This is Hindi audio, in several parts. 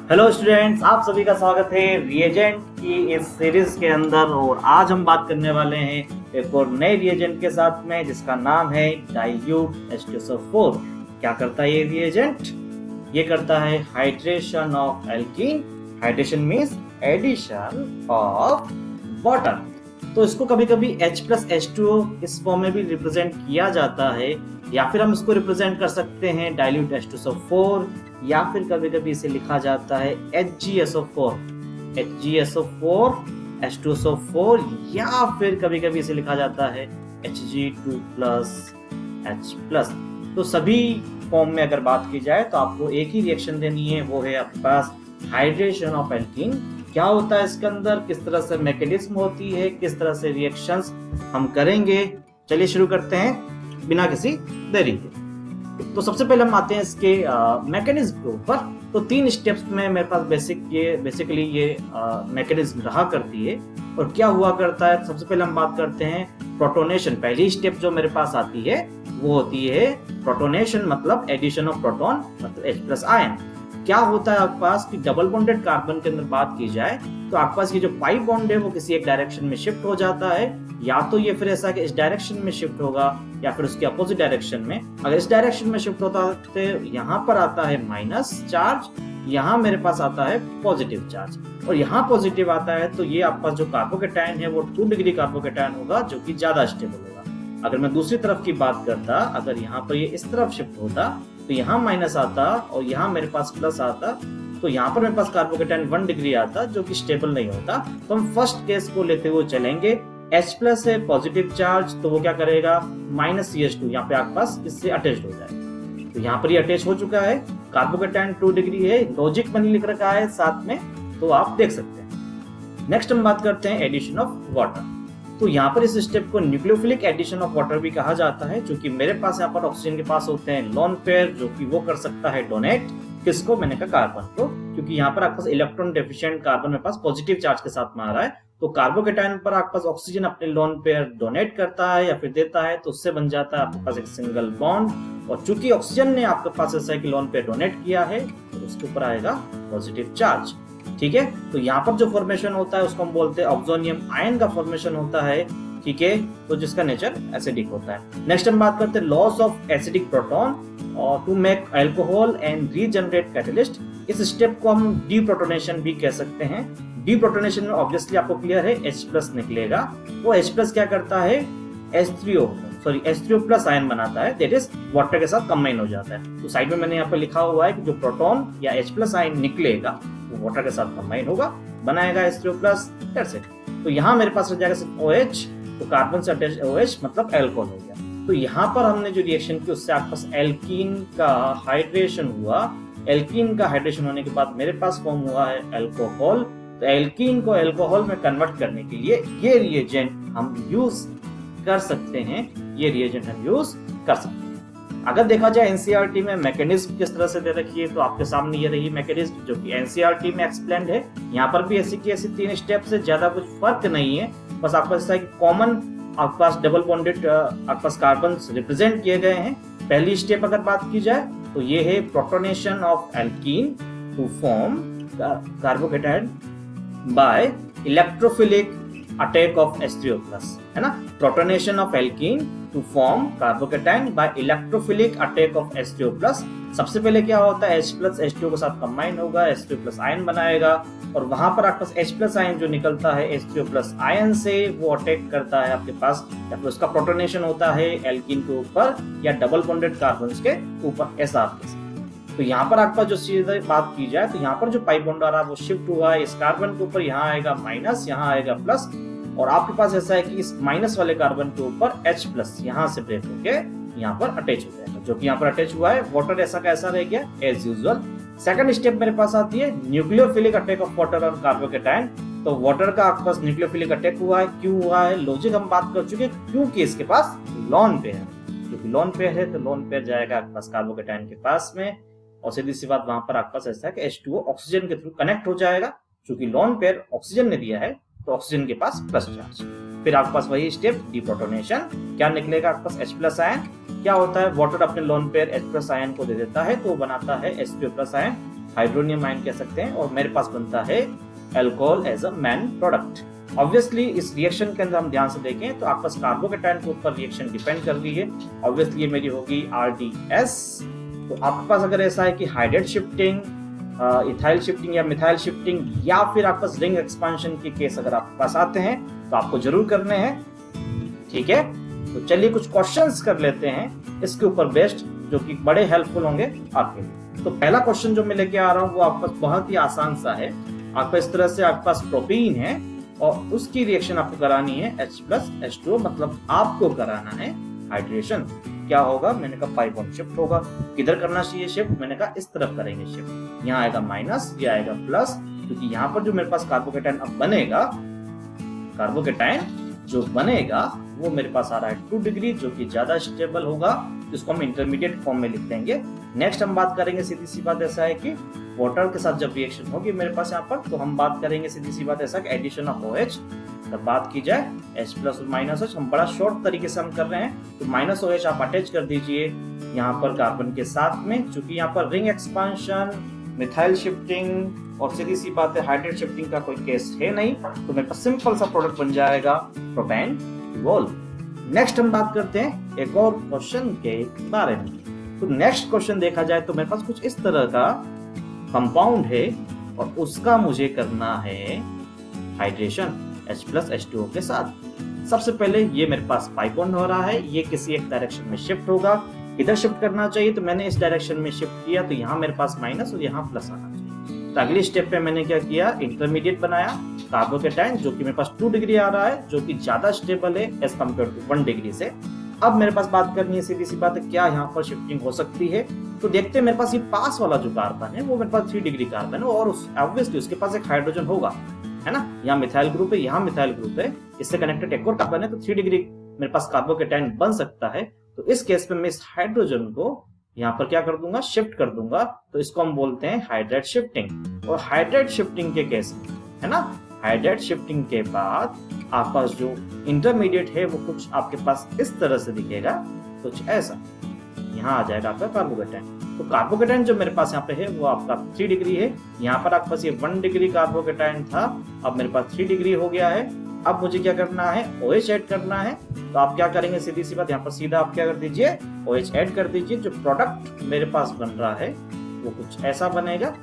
हेलो स्टूडेंट्स, आप सभी का स्वागत है रिएजेंट की इस सीरीज के अंदर। और आज हम बात करने वाले हैं एक और नए रिएजेंट के साथ में, जिसका नाम है डाइल्यूट H2SO4। क्या करता है ये रिएजेंट? ये करता है hydration of alkene. Hydration means addition of water. तो इसको कभी कभी H+H2O इस फॉर्म में भी रिप्रेजेंट किया जाता है, या फिर हम इसको रिप्रेजेंट कर सकते हैं डाइल्यूट H2SO4, या फिर कभी कभी इसे लिखा जाता है HgSO4 H2SO4, या फिर कभी कभी इसे लिखा जाता है Hg2+H+। तो सभी फॉर्म में अगर बात की जाए तो आपको एक ही रिएक्शन देनी है, वो है आपके पास हाइड्रेशन ऑफ एल्कीन। क्या होता है इसके अंदर, किस तरह से मैकेनिज्म होती है, किस तरह से रिएक्शंस हम करेंगे। चलिए शुरू करते हैं बिना किसी देरी के। तो सबसे पहले हम आते हैं इसके मैकेनिज्म के ऊपर। तो 3 स्टेप्स में मेरे पास बेसिकली ये मैकेनिज्म रहा करती है। और क्या हुआ करता है, सबसे पहले हम बात करते हैं प्रोटोनेशन। पहली स्टेप जो मेरे पास आती है वो होती है प्रोटोनेशन, मतलब एडिशन ऑफ प्रोटॉन, मतलब H+ आयन। क्या होता है आपके पास कि डबल बॉन्डेड कार्बन के अंदर बात की जाए तो आपके पास ये जो पाई बॉन्ड है वो किसी एक डायरेक्शन में शिफ्ट हो जाता है, या तो ये फिर ऐसा कि इस डायरेक्शन में शिफ्ट होगा या फिर उसके अपोजिट डायरेक्शन में। अगर इस डायरेक्शन में शिफ्ट होता है तो यहाँ पर आता है माइनस चार्ज, यहाँ मेरे पास आता है पॉजिटिव चार्ज, और यहाँ पॉजिटिव आता है तो ये आपके पास जो कार्बोकेटायन है वो 2 डिग्री कार्बोकेटायन होगा, जो कि ज्यादा स्टेबल होगा। अगर मैं दूसरी तरफ की बात करता, अगर यहाँ पर ये इस तरफ शिफ्ट होता तो यहाँ माइनस आता और यहाँ मेरे पास प्लस आता, तो यहाँ पर मेरे पास कार्बोकेटायन 1 डिग्री आता, जो कि स्टेबल नहीं होता। तो हम फर्स्ट केस को लेते हुए चलेंगे। H+ है पॉजिटिव चार्ज, तो वो क्या करेगा, -CH2 यहाँ पे आपके पास इससे अटैच हो जाएगा। तो यहाँ पर ये अटैच हो चुका है, कार्बोकेटायन 2 डिग्री है, लॉजिक में लिख रखा है साथ में, तो आप देख सकते हैं। नेक्स्ट हम बात करते हैं एडिशन ऑफ वाटर। तो यहाँ पर इस स्टेप को न्यूक्लियोफिलिक एडिशन ऑफ वाटर भी कहा जाता है, क्योंकि मेरे पास यहाँ पर ऑक्सीजन के पास होते हैं लोन पेयर, जो कि वो कर सकता है डोनेट किसको, मैंने कहा कार्बन को, क्योंकि यहाँ पर आपके पास इलेक्ट्रॉन डेफिशिएंट कार्बन मेरे पास पॉजिटिव चार्ज के साथ में आ रहा है। तो कार्बोकेटायन पर आपके पास ऑक्सीजन अपने लोन पेयर डोनेट करता है या फिर देता है, तो उससे बन जाता है आपके पास एक सिंगल बॉन्ड। और चूंकि ऑक्सीजन ने आपके पास ऐसा है कि लोन पेयर डोनेट किया है, तो उसके ऊपर आएगा पॉजिटिव चार्ज। ठीक है, तो यहाँ पर जो फॉर्मेशन होता है उसको हम बोलते हैं ऑक्सोनियम आयन का फॉर्मेशन होता है। ठीक है, तो जिसका नेचर एसिडिक होता है। नेक्स्ट हम बात करते हैं लॉस ऑफ एसिडिक प्रोटॉन और to make alcohol and regenerate catalyst. इस स्टेप को हम डीप्रोटोनेशन भी कह सकते हैं। डीप्रोटोनेशन में ऑब्वियसली आपको क्लियर है H+ निकलेगा। वो H+ क्या करता है, H3O+ आयन बनाता है, दैट इज वाटर के साथ कंबाइन हो जाता है। तो साइड में मैंने यहाँ पे लिखा हुआ है कि जो प्रोटॉन या H+ आयन निकलेगा वो वाटर के साथ कंबाइन होगा, बनाएगा H3O+। That's it. तो यहाँ मेरे पास रह जाएगा सिर्फ OH, तो कार्बन से अटैच OH मतलब एल्कोहल हो गया। तो यहाँ पर हमने जो रिएक्शन की उससे आपके पास एल्कीन का हाइड्रेशन हुआ। एल्कीन का हाइड्रेशन होने के बाद मेरे पास फॉर्म हुआ है एल्कोहल। तो एल्कीन को एल्कोहल में कन्वर्ट करने के लिए ये रिएजेंट हम यूज कर सकते हैं। अगर देखा जाए एनसीईआरटी में मैकेनिज्म किस तरह से दे रखी है, तो आपके सामने ये रही मैकेनिज्म जो कि एनसीईआरटी में एक्सप्लेन्ड है। यहाँ पर भी ऐसी की ऐसी 3 स्टेप से ज्यादा कुछ फर्क नहीं है, बस आपको ऐसा है कि कॉमन आपके पास डबल बॉन्डेड आपके पास कार्बन रिप्रेजेंट किए गए हैं। पहली स्टेप अगर बात की जाए तो ये है protonation of alkene to form carbocation by electrophilic attack of H3O+, है ना। Protonation of alkene to form carbocation by electrophilic attack of H3O+। सबसे पहले क्या होता है, H+ H2 के साथ कंबाइन होगा, H3O+ आयन बनाएगा, और वहां पर आपके पास H+ आयन जो निकलता है H3O+ आयन से वो अटैक करता है आपके पास, या फिर उसका प्रोटोनेशन होता है एल्कीन के ऊपर या डबल बॉन्डेड कार्बन के ऊपर, ऐसा आपके साथ। तो यहाँ पर आपका जो सीधे बात की जाए तो यहाँ पर जो पाई बॉन्ड आ रहा है वो शिफ्ट हुआ है इस कार्बन के ऊपर, यहाँ आएगा माइनस, यहाँ आएगा प्लस, और आपके पास ऐसा है कि इस माइनस वाले कार्बन के ऊपर H+ यहाँ से ब्रेक होके यहाँ पर अटैच हो जाएगा, जो कि यहाँ पर अटैच हुआ है। वाटर ऐसा का ऐसा रह गया एज यूजुअल। सेकंड स्टेप मेरे पास आती है nucleophilic attack of water on carbocation. तो वाटर का आपके पास न्यूक्लियोफिलिक अटैक हुआ है, क्यों हुआ है, लॉजिक हम बात कर चुके, क्योंकि इसके पास लोन पेयर है। क्योंकि लोन पेयर है तो लोन पेयर जाएगा आपके पास कार्बोकेटायन के पास में, और सीधी सी बात वहां पर आपके पास ऐसा है कि H2O ऑक्सीजन के थ्रू कनेक्ट हो जाएगा। क्योंकि लोन पेयर ऑक्सीजन ने दिया है तो ऑक्सीजन के पास प्लस चार्ज। फिर आपके पास वही स्टेप डीप्रोटोनेशन, क्या निकलेगा आपके पास H+ आयन। क्या होता है, वाटर अपने लोन पेयर H+ आयन को दे देता है तो वो बनाता है H3O+ आयन। हाइड्रोनियम आयन कह सकते हैं, और मेरे पास बनता है alcohol as a main product. Obviously इस रिएक्शन के अंदर हम ध्यान से देखें तो आपके पास कार्बोकेटायन के ऊपर रिएक्शन डिपेंड कर रही है। ऑब्वियसली ये मेरी होगी RDS। तो आपके पास अगर ऐसा है कि हाइड्रेट शिफ्टिंग, इथाइल शिफ्टिंग या मिथाइल शिफ्टिंग, या फिर आपके पास रिंग एक्सपांशन के केस अगर आपके पास आते हैं तो आपको जरूर करने हैं। ठीक है, तो चलिए कुछ क्वेश्चंस कर लेते हैं इसके ऊपर बेस्ड, जो कि बड़े हेल्पफुल होंगे आपके लिए। तो पहला क्वेश्चन जो मैं लेके आ रहा हूँ वो आपके पास बहुत ही आसान सा है। आपको इस तरह से आपके पास प्रोपीन है और उसकी रिएक्शन आपको करानी है H+H2O, मतलब आपको कराना है हाइड्रेशन। क्या होगा? मैंने कहा पाई बॉन्ड शिफ्ट होगा। किधर करना चाहिए शिफ्ट? मैंने कहा इस तरफ करेंगे शिफ्ट। यहाँ आएगा माइनस, ये आएगा प्लस, क्योंकि यहाँ पर जो मेरे पास कार्बोकेटायन अब बनेगा, कार्बोकेटायन जो बनेगा वो मेरे पास आ रहा है 2 डिग्री, जो कि ज्यादा स्टेबल होगा, जिसको हम इंटरमीडिएट फॉर्म में लिख देंगे। नेक्स्ट हम बात करेंगे, सीधी सी बात ऐसा है कि वाटर के साथ जब रिएक्शन होगी मेरे पास यहाँ पर, तो हम बात करेंगे सीधी सी बात ऐसा कि एडिशन ऑफ OH। तब बात की जाए H+ और -H, हम बड़ा शॉर्ट तरीके से हम कर रहे हैं, तो -OH आप अटैच कर दीजिए यहाँ पर कार्बन के साथ में, क्योंकि यहाँ पर रिंग एक्सपांशन, मिथाइल शिफ्टिंग और सीधी सी बात है हाइड्रेट शिफ्टिंग का कोई केस है नहीं, तो मेरे पास सिंपल सा प्रोडक्ट बन जाएगा प्रोपेन-इथोल। नेक्स्ट हम बात करते हैं एक और क्वेश्चन के बारे में। तो नेक्स्ट क्वेश्चन देखा जाए तो मेरे पास कुछ इस तरह का कंपाउंड है और उसका मुझे करना है हाइड्रेशन H+H2O के साथ। सबसे पहले ये मेरे पास पाई बॉन्ड हो रहा है, ये किसी एक डायरेक्शन में शिफ्ट होगा। इधर शिफ्ट करना चाहिए तो मैंने इस डायरेक्शन में शिफ्ट किया, तो यहाँ मेरे पास माइनस और यहाँ प्लस आना चाहिए। तो अगली स्टेप पे मैंने क्या किया, इंटरमीडिएट बनाया कार्बोकेटायन, जो कि मेरे पास 2 डिग्री आ रहा है, जो कि ज्यादा स्टेबल है एज कम्पेयर टू 1 डिग्री से। अब मेरे पास बात करनी है, सीधी सी बात है, क्या यहाँ पर शिफ्टिंग हो सकती है? तो देखते हैं, मेरे पास ये पास वाला जो कार्बन है वो मेरे पास 3 डिग्री कार्बन है, और ऑब्वियसली उसके पास एक हाइड्रोजन होगा, है ना। यहाँ मिथाइल ग्रुप है, यहाँ मिथाइल ग्रुप है, इससे कनेक्टेड एक और कार्बन है, तो 3 डिग्री मेरे पास कार्बोकेटायन बन सकता है। तो इस केस में मैं इस हाइड्रोजन को यहाँ पर क्या कर दूंगा, शिफ्ट कर दूंगा, तो इसको हम बोलते हैं हाइड्रेट शिफ्टिंग। और हाइड्रेट शिफ्टिंग के केस में, है ना, हाइड्रेट शिफ्टिंग के बाद आपके पास जो इंटरमीडिएट है वो कुछ आपके पास इस तरह से दिखेगा, कुछ ऐसा। यहाँ आ जाएगा आपका कार्बोकेटायन। तो कार्बोकेटायन जो मेरे पास यहाँ पे है वो आपका 3 डिग्री है, यहाँ पर आपके पास ये 1 डिग्री कार्बोकेटायन था, अब मेरे पास 3 डिग्री हो गया है। अब मुझे क्या करना है, OH ऐड करना है। तो आप क्या करेंगे, सीधी सी बात, यहाँ पर सीधा आप क्या कर दीजिए, OH ऐड कर दीजिए। जो प्रोडक्ट मेरे पास बन रहा है वो कुछ ऐसा बनेगा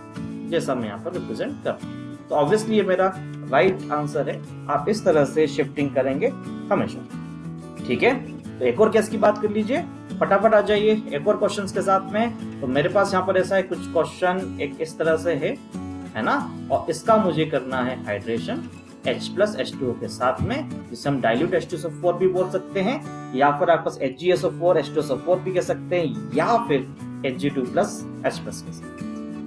जैसा मैं यहाँ पर रिप्रेजेंट कर रहा हूँ। तो ऑब्वियसली ये मेरा राइट आंसर है। आप इस तरह से शिफ्टिंग करेंगे हमेशा, ठीक है। तो एक और केस की बात कर लीजिए, फटाफट आ जाइए एक और क्वेश्चंस के साथ में। तो मेरे पास यहाँ पर ऐसा है, कुछ क्वेश्चन एक इस तरह से है ना, और इसका मुझे करना है हाइड्रेशन H+H2O के साथ में, जिसे हम डाइल्यूट H2SO4 भी बोल सकते हैं, या फिर आपके पास HgSO4 H2SO4 भी कह सकते हैं, या फिर Hg2+H+ के साथ।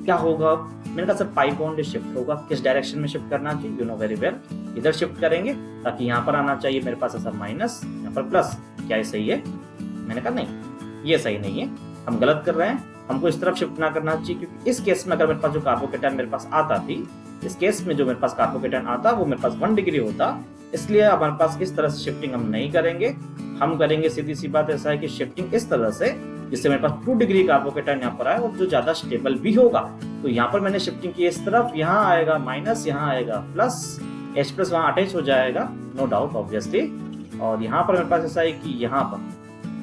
क्या होगा, मैंने कहा सर पाई बॉन्ड शिफ्ट होगा, किस डायरेक्शन में शिफ्ट करना चाहिए, यू नो वेरी वेल, इधर शिफ्ट करेंगे, ताकि यहाँ पर आना चाहिए मेरे पास ऐसा माइनस, यहाँ पर प्लस। क्या ये सही है? मैंने कहा नहीं, ये सही नहीं है, हम गलत कर रहे हैं, हमको इस तरफ शिफ्ट ना करना चाहिए, क्योंकि इस केस में अगर मेरे पास जो कार्बोकेटायन मेरे पास आता थी, इस केस में जो मेरे पास कार्बोकेटायन आता वो मेरे पास 1 डिग्री होता, इसलिए हमारे पास इस तरह से शिफ्टिंग हम नहीं करेंगे। हम करेंगे, सीधी सी बात ऐसा है कि शिफ्टिंग इस तरह से, जिससे मेरे पास 2 डिग्री कार्बोकेटायन यहाँ पर आए और जो ज्यादा स्टेबल भी होगा। तो यहाँ पर मैंने शिफ्टिंग की इस तरफ, यहाँ आएगा माइनस, यहाँ आएगा प्लस, H+ वहाँ अटैच हो जाएगा, नो डाउट ऑब्वियसली। और यहाँ पर मेरे पास ऐसा है कि यहाँ पर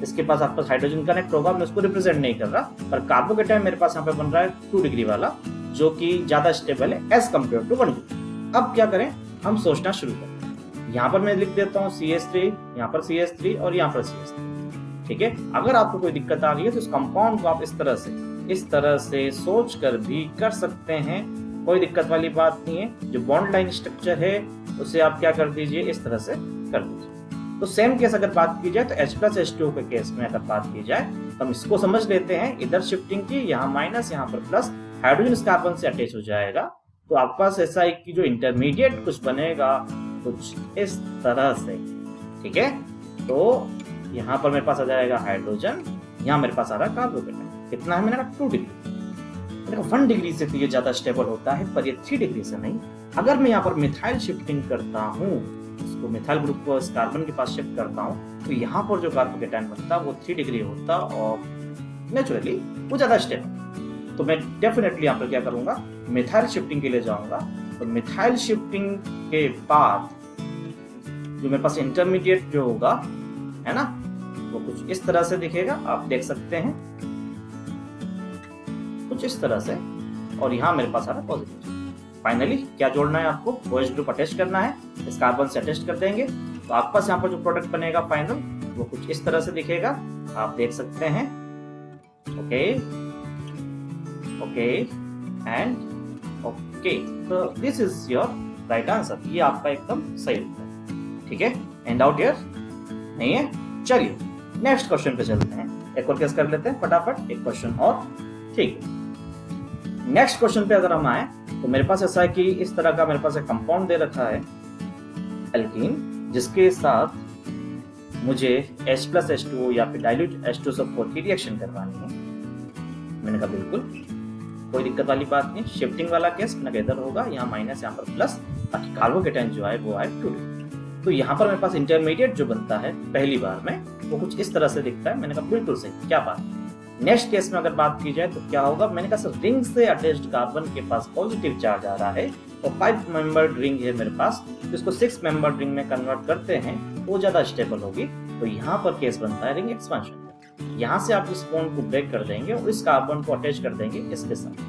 इसके पास आपके पास हाइड्रोजन कनेक्ट होगा, मैं उसको रिप्रेजेंट नहीं कर रहा, पर कार्बोकेटायन मेरे पास यहाँ पे बन रहा है 2 डिग्री वाला, जो कि ज्यादा स्टेबल है एज कम्पेयर टू 1 डिग्री। अब क्या करें, हम सोचना शुरू करें। यहाँ पर मैं लिख देता हूँ CH3, यहाँ पर CH3 और यहाँ पर CH3, ठीक है। अगर आपको कोई दिक्कत आ रही है तो इस कंपाउंड को आप इस तरह से सोच कर भी कर सकते हैं, कोई दिक्कत वाली बात नहीं है। जो बॉन्ड लाइन स्ट्रक्चर है उसे आप क्या कर दीजिए, इस तरह से कर दीजिए। तो सेम केस अगर बात की जाए तो H+H2O के केस में अगर बात की जाए तो हम इसको समझ लेते हैं, इधर शिफ्टिंग की, यहाँ माइनस, यहाँ पर प्लस, हाइड्रोजन इस कार्बन से अटैच हो जाएगा। तो आपके पास ऐसा है कि जो इंटरमीडिएट कुछ बनेगा कुछ इस तरह से, ठीक है। तो यहाँ पर मेरे पास आ जाएगा हाइड्रोजन, यहाँ मेरे पास आ रहा है कार्बोकेटायन। कितना है, मैंने कहा 2 डिग्री, मैंने कहा 1 डिग्री से तो ये ज्यादा स्टेबल होता है, पर ये 3 डिग्री से नहीं। अगर मैं यहाँ पर मिथाइल शिफ्टिंग करता हूँ, इसको मिथाइल ग्रुप को इस कार्बन के पास शिफ्ट करता हूँ, तो यहाँ पर जो कार्बोकेटायन बनता है वो 3 डिग्री होता और नेचुरली वो ज्यादा स्टेबल। तो मैं डेफिनेटली यहाँ पर क्या करूंगा, मिथाइल शिफ्टिंग के लिए जाऊंगा। तो मिथाइल शिफ्टिंग के बाद जो मेरे पास इंटरमीडिएट जो होगा, है ना, वो कुछ इस तरह से दिखेगा, आप देख सकते हैं कुछ इस तरह से। और यहाँ मेरे पास आ रहा है पॉजिटिव। फाइनली क्या जोड़ना है आपको, OH ग्रुप अटैच करना है, इस कार्बन से अटैच कर देंगे। तो आपके पास यहाँ पर जो प्रोडक्ट बनेगा फाइनल, वो कुछ इस तरह से दिखेगा, आप देख सकते हैं। ओके ओके एंड ओके, तो this is your right answer. ये आपका एकदम सही उत्तर, ठीक है। एंड आउट हियर नहीं है। चलिए नेक्स्ट क्वेश्चन पे चलते हैं, एक और केस कर लेते हैं फटाफट, एक क्वेश्चन और, ठीक है। नेक्स्ट क्वेश्चन पे अगर हम आए तो मेरे पास ऐसा है कि इस तरह का मेरे पास एक कंपाउंड दे रखा है एल्कीन, जिसके साथ मुझे H+H2O या फिर डाइल्यूट H2SO4 की रिएक्शन करवानी है। मैंने कहा बिल्कुल कोई दिक्कत वाली बात नहीं, शिफ्टिंग वाला केस मैंने कहा इधर होगा, यहाँ माइनस यहाँ पर प्लस, ताकि कार्बोकेटाइन जो है वो आए 2। तो यहाँ पर मेरे पास इंटरमीडिएट जो बनता है पहली बार में, वो कुछ इस तरह से दिखता है। मैंने कहा बिल्कुल सही, क्या बात। नेक्स्ट केस में अगर बात की जाए तो क्या होगा, मैंने कहा सर रिंग से अटैच्ड कार्बन के पास पॉजिटिव चार्ज आ रहा है और 5 मेंबर्ड रिंग है मेरे पास, तो इसको 6 मेंबर्ड रिंग में कन्वर्ट करते हैं, वो ज्यादा स्टेबल होगी। तो यहाँ पर केस बनता है रिंग एक्सपांशन का। यहाँ से आप इस बॉन्ड को ब्रेक कर देंगे और इस कार्बन को अटैच कर देंगे इसके साथ,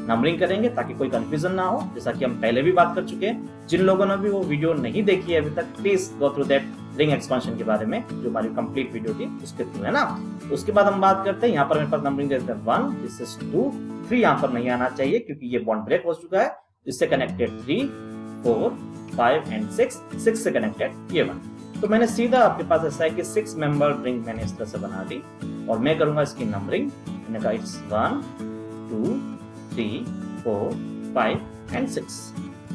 नंबरिंग करेंगे ताकि कोई कंफ्यूजन ना हो, जैसा कि हम पहले भी बात कर चुके हैं। जिन लोगों ने भी वो वीडियो नहीं देखी है अभी तक, please go through that ring expansion के बारे में, जो हमारी कंप्लीट वीडियो थी उसके थ्रू, है ना। तो उसके बाद हम बात करते हैं, यहाँ पर मेरे पास नंबरिंग देते हैं 1, दिस इज 2, 3 यहाँ पर नहीं आना चाहिए क्योंकि ये बॉन्ड ब्रेक हो चुका है। इससे कनेक्टेड 3, 4, 5 एंड 6 से कनेक्टेड ये 1। तो मैंने सीधा आपके पास ऐसा है कि 6 मेंबर रिंग मैंने इस तरह से बना दी और मैं करूंगा इसकी नंबरिंग। मैंने कहा इट्स 1, 2, 3, 4, 5 एंड 6,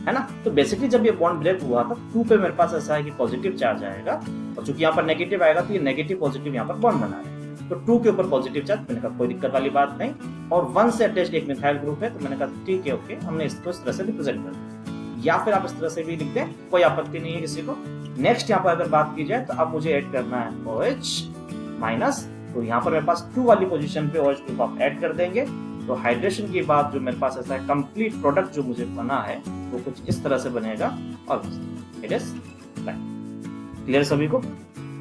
है ना। तो बेसिकली जब ये बॉन्ड ब्रेक हुआ था 2 पे मेरे पास ऐसा है कि पॉजिटिव चार्ज आएगा, और चूंकि यहाँ पर नेगेटिव आएगा तो ये नेगेटिव पॉजिटिव यहाँ पर बॉन्ड बना है। तो 2 के ऊपर पॉजिटिव चार्ज, मैंने कहा कोई दिक्कत वाली बात नहीं। और 1 से अटैच्ड एक मिथाइल ग्रुप है, तो मैंने कहा ठीक है ओके, हमने इसको इस तरह से रिप्रेजेंट कर दिया, या फिर आप इस तरह से भी लिख दें, कोई आपत्ति नहीं है किसी को। नेक्स्ट यहाँ पर अगर बात की जाए तो अब मुझे ऐड करना है OH माइनस, तो यहाँ पर मेरे पास 2 वाली पोजीशन पे OH ग्रुप आप ऐड कर देंगे। तो हाइड्रेशन के बाद जो मेरे पास ऐसा है कंप्लीट प्रोडक्ट जो मुझे बना है वो कुछ इस तरह से बनेगा। और इट इज क्लियर सभी को।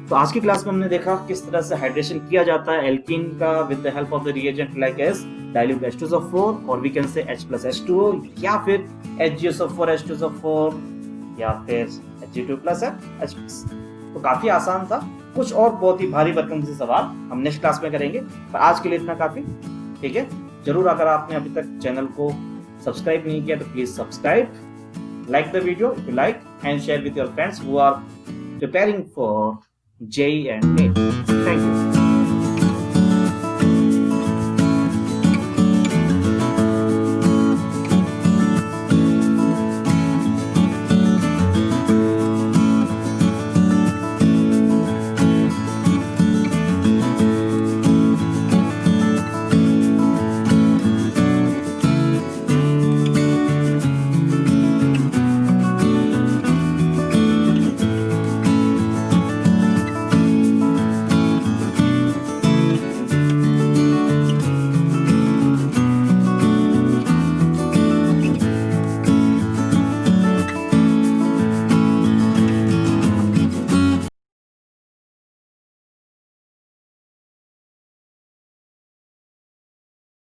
तो आज की क्लास में हमने देखा किस तरह से हाइड्रेशन किया जाता है एल्कीन का with the help of the reagent like S dilute H2SO4 और वी कैन से H+H2O या फिर HgSO4 H2SO4 या फिर Hg2+H+। तो काफी आसान था। कुछ और बहुत ही भारी भरकम से सवाल हम नेक्स्ट क्लास में करेंगे, पर आज के लिए इतना काफी, ठीक है। जरूर अगर आपने अभी तक चैनल को सब्सक्राइब नहीं किया तो please subscribe, like the video if you like, and share with your friends who are preparing for JEE and NEET. Thank you.